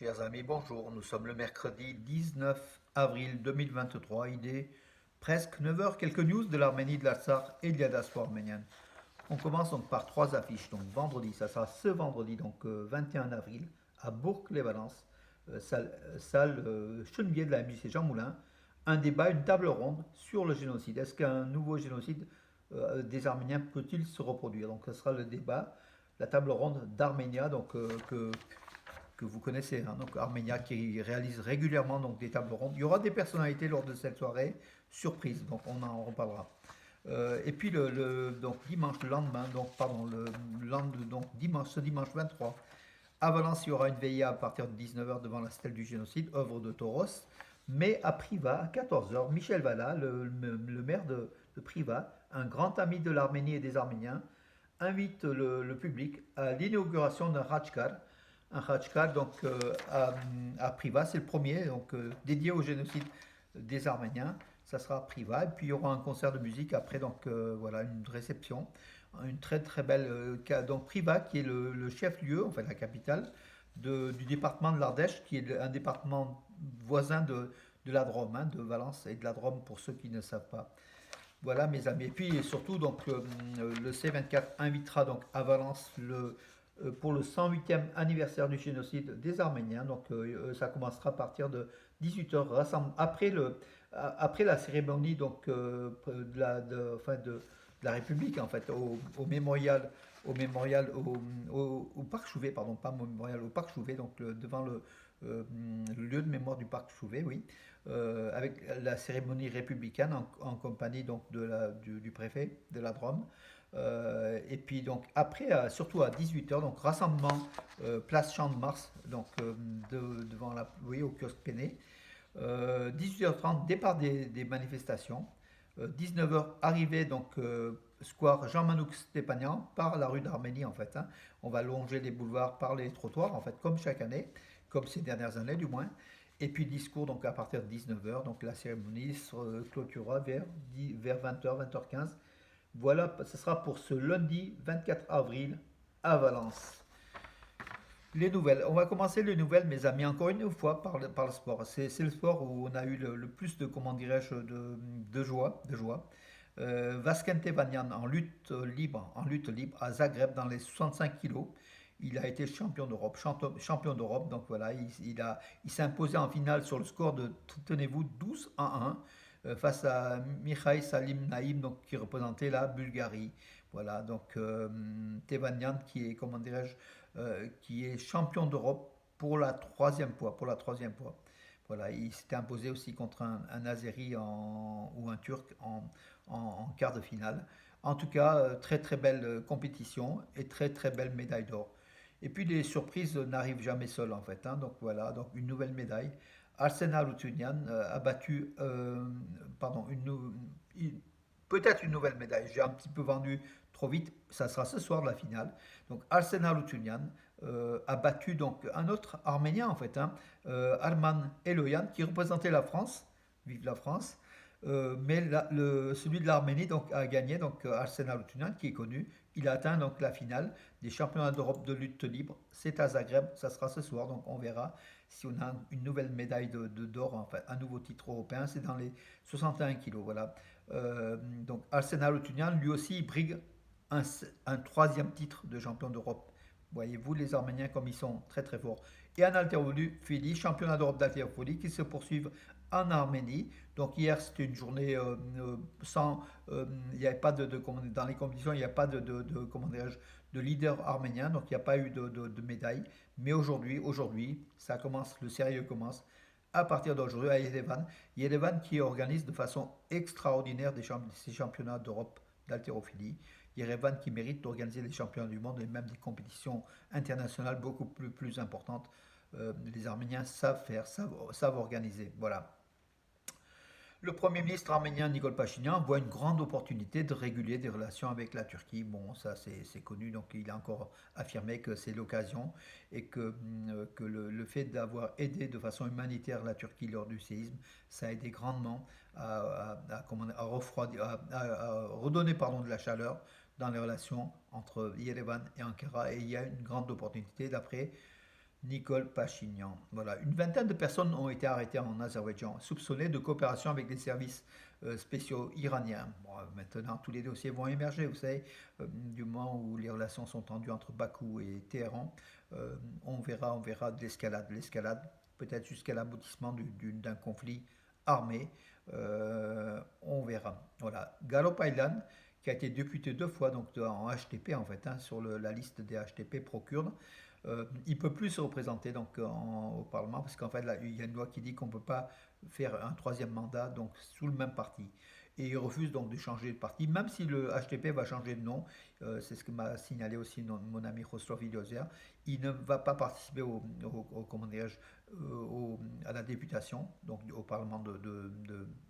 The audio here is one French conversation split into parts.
Chers amis, bonjour. Nous sommes le mercredi 19 avril 2023. Il est presque 9 heures. Quelques news de l'Arménie, de l'Artsakh et de la diaspora arménienne. On commence donc par trois affiches. Donc vendredi, ça sera ce vendredi, donc 21 avril, à Bourg-les-Valences, salle Chenevier de la MJC Jean Moulin. Un débat, une table ronde sur le génocide. Est-ce qu'un nouveau génocide des Arméniens peut-il se reproduire? Donc ce sera le débat, la table ronde d'Arménia, que vous connaissez, hein, donc Arménia qui réalise régulièrement donc, des tables rondes. Il y aura des personnalités lors de cette soirée, surprise, donc on en reparlera. Et puis donc dimanche, le lendemain, donc pardon, donc dimanche, ce dimanche 23, à Valence, il y aura une veillée à partir de 19 heures devant la stèle du génocide, œuvre de Tauros. Mais à Privas, à 14 heures, Michel Vallat, le maire de Privas, un grand ami de l'Arménie et des Arméniens, invite le public à l'inauguration d'un Ratchkar. Un Ratchkar donc, à Privas, c'est le premier donc, dédié au génocide des Arméniens. Ça sera à Privas. Et puis il y aura un concert de musique après, donc voilà, une réception. Une très très belle. Donc Privas, qui est le chef-lieu, en fait la capitale, du département de l'Ardèche, qui est un département voisin de la Drôme, hein, de Valence et de la Drôme pour ceux qui ne savent pas. Voilà mes amis. Et puis surtout donc le C24 invitera donc à Valence pour le 108e anniversaire du génocide des Arméniens. Donc ça commencera à partir de 18 heures après la cérémonie donc enfin, de la République en fait au mémorial au parc Chouvet, pardon, pas au mémorial, au parc Chouvet, donc devant le lieu de mémoire du parc Chouvet, oui, avec la cérémonie républicaine en compagnie donc du préfet de la Drôme. Et puis donc après, surtout à 18 heures, donc rassemblement place Champ de Mars, donc devant oui, au kiosque Péné. 18h30, départ des manifestations. 19h, arrivée donc square Jean-Manouk Stépanian par la rue d'Arménie en fait, hein. On va longer les boulevards par les trottoirs en fait, comme chaque année, comme ces dernières années du moins. Et puis discours donc à partir de 19h, donc la cérémonie se clôturera vers 20h, 20h15. Voilà, ce sera pour ce lundi 24 avril à Valence. Les nouvelles. On va commencer les nouvelles, mes amis, encore une fois par le sport. C'est le sport où on a eu le plus de, comment dirais-je, de joie, de joie. Vaskente Vanyan en lutte libre à Zagreb dans les 65 kilos. Il a été champion d'Europe, champion d'Europe. Donc voilà, il s'est imposé en finale sur le score de, tenez-vous, 12-1 face à Mikhail Salim Naïm, donc, qui représentait la Bulgarie. Voilà, donc Tevanian qui est, comment dirais-je, qui est champion d'Europe pour la troisième fois. Pour la troisième fois. Voilà, il s'était imposé aussi contre un Azéri ou un Turc en quart de finale. En tout cas, très très belle compétition et très très belle médaille d'or. Et puis les surprises n'arrivent jamais seules en fait, hein. Donc voilà, donc une nouvelle médaille. Arsenal Outunian a battu, pardon, peut-être une nouvelle médaille. J'ai un petit peu vendu trop vite. Ça sera ce soir de la finale. Donc Arsenal Outunian a battu donc un autre Arménien en fait, hein, Arman Eloyan, qui représentait la France. Vive la France. Mais celui de l'Arménie donc, a gagné, donc Arsenal Outunian, qui est connu. Il a atteint donc la finale des championnats d'Europe de lutte libre. C'est à Zagreb, ça sera ce soir, donc on verra si on a une nouvelle médaille d'or, enfin un nouveau titre européen. C'est dans les 61 kilos, voilà. Donc Arsenal Outunian, lui aussi, il brigue un troisième titre de champion d'Europe. Voyez-vous les Arméniens comme ils sont très très forts. Et en haltérophilie, championnat d'Europe d'haltérophilie qui se poursuivent en Arménie. Donc hier c'était une journée sans, il n'y avait pas dans les compétitions, il n'y a pas comment de leader arménien, donc il n'y a pas eu de médaille. Mais aujourd'hui, ça commence, le sérieux commence à partir d'aujourd'hui à Yerevan. Yerevan qui organise de façon extraordinaire ces championnats d'Europe d'haltérophilie. Yerevan qui mérite d'organiser les championnats du monde et même des compétitions internationales beaucoup plus importantes. Les Arméniens savent faire, savent organiser. Voilà. Le Premier ministre arménien Nikol Pachinian voit une grande opportunité de réguler des relations avec la Turquie. Bon, ça c'est connu, donc il a encore affirmé que c'est l'occasion et que le fait d'avoir aidé de façon humanitaire la Turquie lors du séisme, ça a aidé grandement à redonner pardon, de la chaleur dans les relations entre Yerevan et Ankara. Et il y a une grande opportunité, d'après Nicole Pachinian. Voilà, une vingtaine de personnes ont été arrêtées en Azerbaïdjan, soupçonnées de coopération avec les services spéciaux iraniens. Bon, maintenant, tous les dossiers vont émerger, vous savez, du moment où les relations sont tendues entre Bakou et Téhéran, on verra de l'escalade, peut-être jusqu'à l'aboutissement d'un conflit armé. On verra. Voilà, Galo Paylan, qui a été député deux fois donc en HTP en fait, hein, sur la liste des HTP pro-kurdes. Il peut plus se représenter donc au Parlement parce qu'en fait là, il y a une loi qui dit qu'on ne peut pas faire un troisième mandat donc sous le même parti. Et il refuse donc de changer de parti, même si le HTP va changer de nom. C'est ce que m'a signalé aussi mon ami Khosrow Idiozer. Il ne va pas participer comment à la députation, donc au Parlement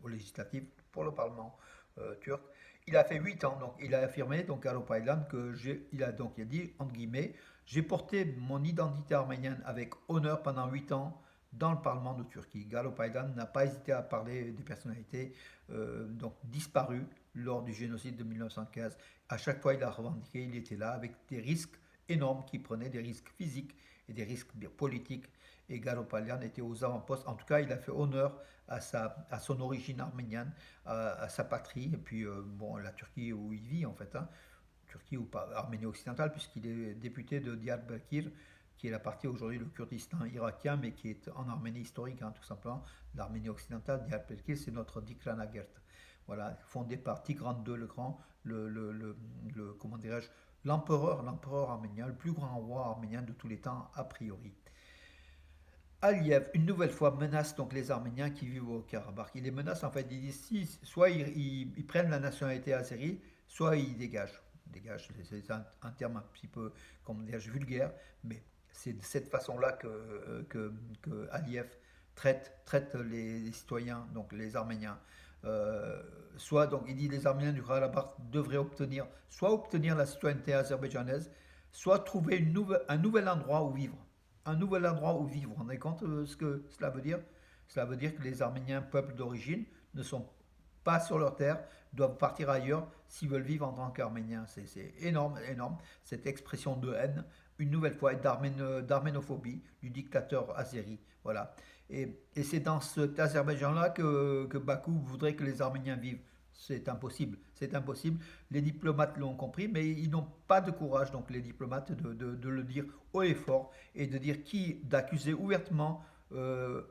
au législatif pour le Parlement turc. Il a fait 8 ans, donc il a affirmé donc à Lopaylan il a dit entre guillemets, j'ai porté mon identité arménienne avec honneur pendant 8 ans dans le Parlement de Turquie. Galo Paylan n'a pas hésité à parler des personnalités donc disparues lors du génocide de 1915. À chaque fois, il a revendiqué, il était là avec des risques énormes qu'il prenait, des risques physiques et des risques politiques. Et Galo Paylan était aux avant-postes. En tout cas, il a fait honneur à son origine arménienne, à sa patrie, et puis bon, la Turquie où il vit en fait. Hein. Turquie ou pas, Arménie occidentale, puisqu'il est député de Diyarbakir, qui est la partie aujourd'hui du Kurdistan irakien, mais qui est en Arménie historique, hein, tout simplement. L'Arménie occidentale, Diyarbakir, c'est notre Dikranagert. Voilà, fondé par Tigran II le Grand, comment dirais-je, l'empereur arménien, le plus grand roi arménien de tous les temps, a priori. Aliyev, une nouvelle fois, menace donc les Arméniens qui vivent au Karabakh. Il les menace en fait, il dit si, soit ils prennent la nationalité azérie, soit ils dégagent. Dégage, c'est un terme un petit peu, comment dire, vulgaire, mais c'est de cette façon-là que Aliyev traite les citoyens, donc les Arméniens. Soit, donc, il dit les Arméniens du Karabakh devraient obtenir la citoyenneté azerbaïdjanaise, soit trouver un nouvel endroit où vivre. Un nouvel endroit où vivre. Vous vous rendez compte ce que cela veut dire? Cela veut dire que les Arméniens, peuple d'origine, ne sont pas sur leur terre, doivent partir ailleurs s'ils veulent vivre en tant qu'Arméniens. C'est énorme, énorme, cette expression de haine, une nouvelle fois, d'arménophobie du dictateur azéri. Voilà. Et c'est dans cet Azerbaïdjan-là que Bakou voudrait que les Arméniens vivent. C'est impossible, c'est impossible. Les diplomates l'ont compris, mais ils n'ont pas de courage, donc les diplomates, de le dire haut et fort et d'accuser ouvertement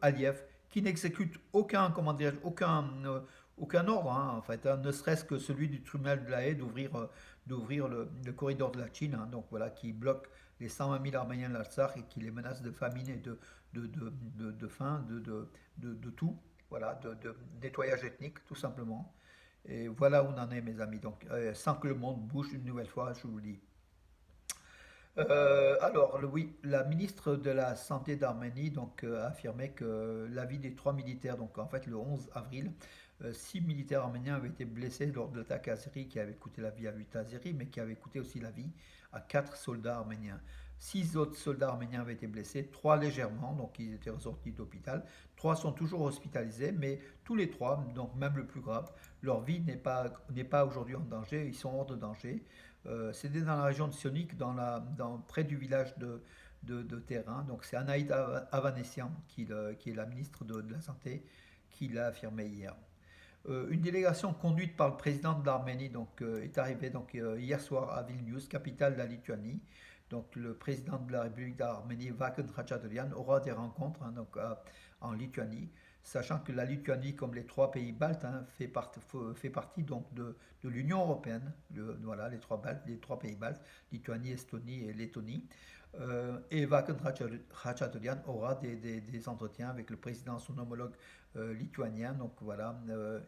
Aliyev, qui n'exécute aucun, comment dirais aucun ordre, hein, en fait, hein, ne serait-ce que celui du tribunal de la Haye d'ouvrir le corridor de la Chine, hein, donc voilà, qui bloque les 120 000 Arméniens de l'Artsakh et qui les menace de famine et de faim, de tout, voilà, de nettoyage ethnique, tout simplement. Et voilà où on en est, mes amis. Donc, sans que le monde bouge une nouvelle fois, je vous le dis. Oui, la ministre de la Santé d'Arménie donc, a affirmé que l'avis des trois militaires, donc en fait le 11 avril, six militaires arméniens avaient été blessés lors de l'attaque azérie qui avait coûté la vie à 8 Azéris, mais qui avait coûté aussi la vie à quatre soldats arméniens. Six autres soldats arméniens avaient été blessés, trois légèrement, donc ils étaient ressortis d'hôpital. Trois sont toujours hospitalisés, mais tous les trois, donc même le plus grave, leur vie n'est pas aujourd'hui en danger, ils sont hors de danger. C'était dans la région de Sionik, près du village de Terrain. Donc c'est Anaïd Avanessian, qui est la ministre de la Santé, qui l'a affirmé hier. Une délégation conduite par le président de l'Arménie est arrivée hier soir à Vilnius, capitale de la Lituanie. Donc le président de la République d'Arménie, Vakon Khatchaturian, aura des rencontres en Lituanie, sachant que la Lituanie, comme les trois pays baltes, hein, fait partie donc de l'Union européenne. Voilà, les trois pays baltes, Lituanie, Estonie et Lettonie. Et Vakon Khatchaturian aura des entretiens avec le président, son homologue lituanien, donc voilà,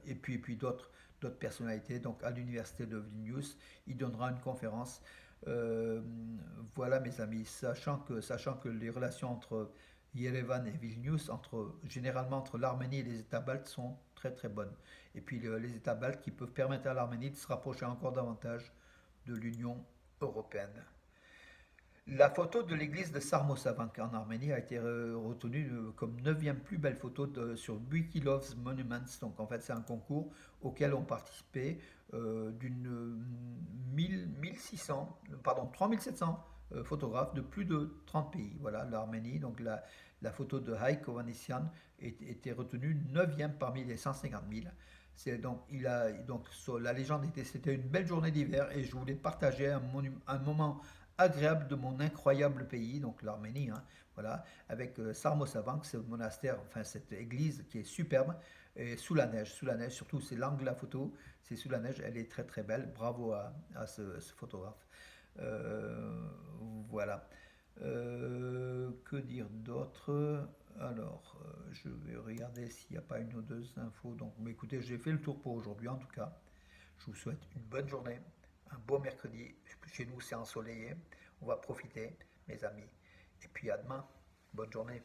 et puis d'autres personnalités. Donc à l'université de Vilnius, il donnera une conférence. Euh, voilà mes amis, sachant que les relations entre Yerevan et Vilnius, généralement entre l'Arménie et les États baltes, sont très très bonnes. Et puis les États baltes qui peuvent permettre à l'Arménie de se rapprocher encore davantage de l'Union européenne. La photo de l'église de Sarmosavank en Arménie a été retenue comme neuvième plus belle photo sur Wikilove's Monuments. Donc en fait c'est un concours auquel ont participé d'une 1600, pardon, 3700 photographe de plus de 30 pays. Voilà, l'Arménie, donc la photo de Haïk Ovanessian était retenue 9e parmi les 150 000. Donc, la légende était, c'était une belle journée d'hiver et je voulais partager un moment agréable de mon incroyable pays, donc l'Arménie, hein, voilà, avec Sarmosavank, ce monastère, enfin cette église qui est superbe, et sous la neige, surtout c'est l'angle de la photo, c'est sous la neige, elle est très très belle, bravo à ce photographe. Euh, voilà. Que dire d'autre? Alors, je vais regarder s'il n'y a pas une ou deux infos. Donc, mais écoutez, j'ai fait le tour pour aujourd'hui en tout cas. Je vous souhaite une bonne journée, un beau mercredi. Chez nous, c'est ensoleillé. On va profiter, mes amis. Et puis à demain. Bonne journée.